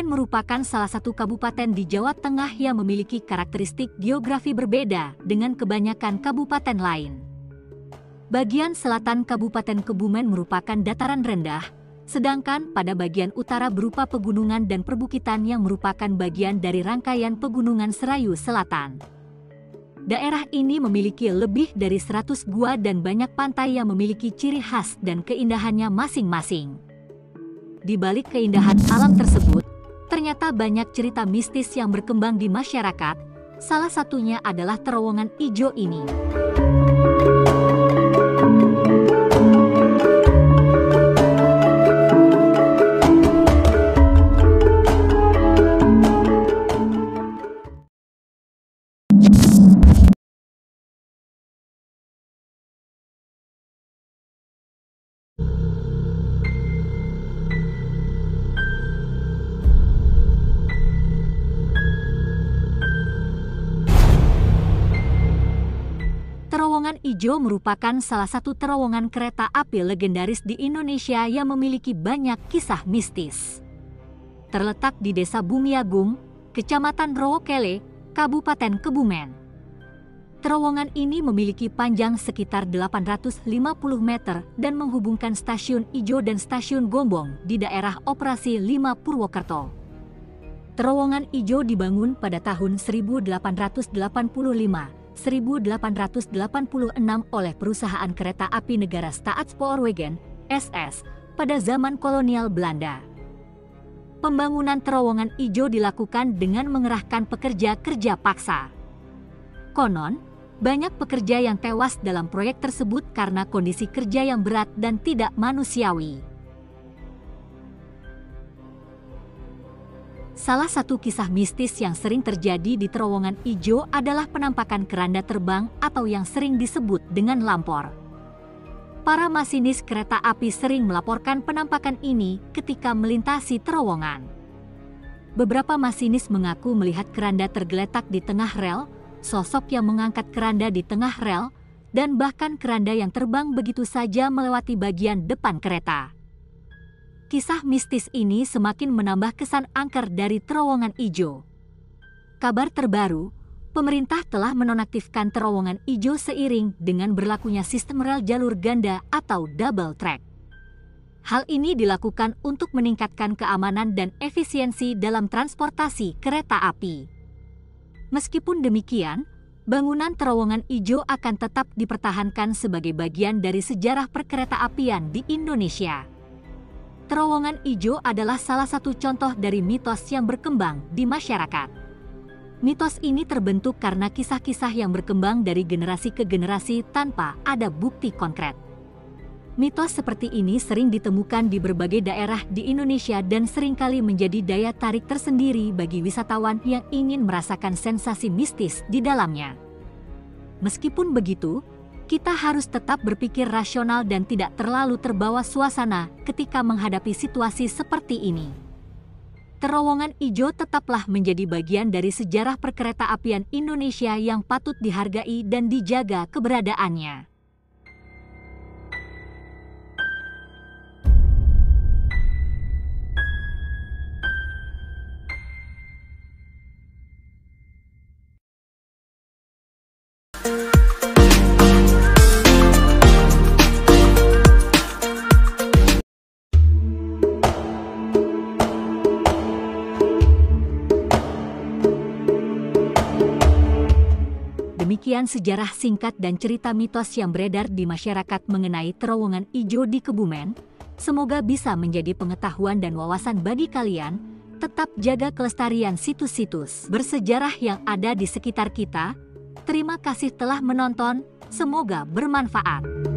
Kebumen merupakan salah satu kabupaten di Jawa Tengah yang memiliki karakteristik geografi berbeda dengan kebanyakan kabupaten lain. Bagian selatan Kabupaten Kebumen merupakan dataran rendah, sedangkan pada bagian utara berupa pegunungan dan perbukitan yang merupakan bagian dari rangkaian pegunungan Serayu Selatan. Daerah ini memiliki lebih dari 100 gua dan banyak pantai yang memiliki ciri khas dan keindahannya masing-masing. Di balik keindahan alam tersebut, ternyata banyak cerita mistis yang berkembang di masyarakat, salah satunya adalah terowongan ijo ini. Terowongan Ijo merupakan salah satu terowongan kereta api legendaris di Indonesia yang memiliki banyak kisah mistis. Terletak di Desa Bumiagung, Kecamatan Rowokele, Kabupaten Kebumen. Terowongan ini memiliki panjang sekitar 850 meter dan menghubungkan Stasiun Ijo dan Stasiun Gombong di daerah Operasi 5 Purwokerto. Terowongan Ijo dibangun pada tahun 1885-1886 oleh perusahaan kereta api negara Staatspoorwegen (SS) pada zaman kolonial Belanda. Pembangunan terowongan ijo dilakukan dengan mengerahkan pekerja kerja paksa. Konon, banyak pekerja yang tewas dalam proyek tersebut karena kondisi kerja yang berat dan tidak manusiawi. Salah satu kisah mistis yang sering terjadi di terowongan ijo adalah penampakan keranda terbang atau yang sering disebut dengan lampor. Para masinis kereta api sering melaporkan penampakan ini ketika melintasi terowongan. Beberapa masinis mengaku melihat keranda tergeletak di tengah rel, sosok yang mengangkat keranda di tengah rel, dan bahkan keranda yang terbang begitu saja melewati bagian depan kereta. Kisah mistis ini semakin menambah kesan angker dari terowongan ijo. Kabar terbaru, pemerintah telah menonaktifkan terowongan ijo seiring dengan berlakunya sistem rel jalur ganda atau double track. Hal ini dilakukan untuk meningkatkan keamanan dan efisiensi dalam transportasi kereta api. Meskipun demikian, bangunan terowongan ijo akan tetap dipertahankan sebagai bagian dari sejarah perkereta-apian di Indonesia. Terowongan ijo adalah salah satu contoh dari mitos yang berkembang di masyarakat. Mitos ini terbentuk karena kisah-kisah yang berkembang dari generasi ke generasi tanpa ada bukti konkret. Mitos seperti ini sering ditemukan di berbagai daerah di Indonesia dan seringkali menjadi daya tarik tersendiri bagi wisatawan yang ingin merasakan sensasi mistis di dalamnya. Meskipun begitu, kita harus tetap berpikir rasional dan tidak terlalu terbawa suasana ketika menghadapi situasi seperti ini. Terowongan ijo tetaplah menjadi bagian dari sejarah perkereta-apian Indonesia yang patut dihargai dan dijaga keberadaannya. Demikian sejarah singkat dan cerita mitos yang beredar di masyarakat mengenai terowongan ijo di Kebumen. Semoga bisa menjadi pengetahuan dan wawasan bagi kalian. Tetap jaga kelestarian situs-situs bersejarah yang ada di sekitar kita. Terima kasih telah menonton, semoga bermanfaat.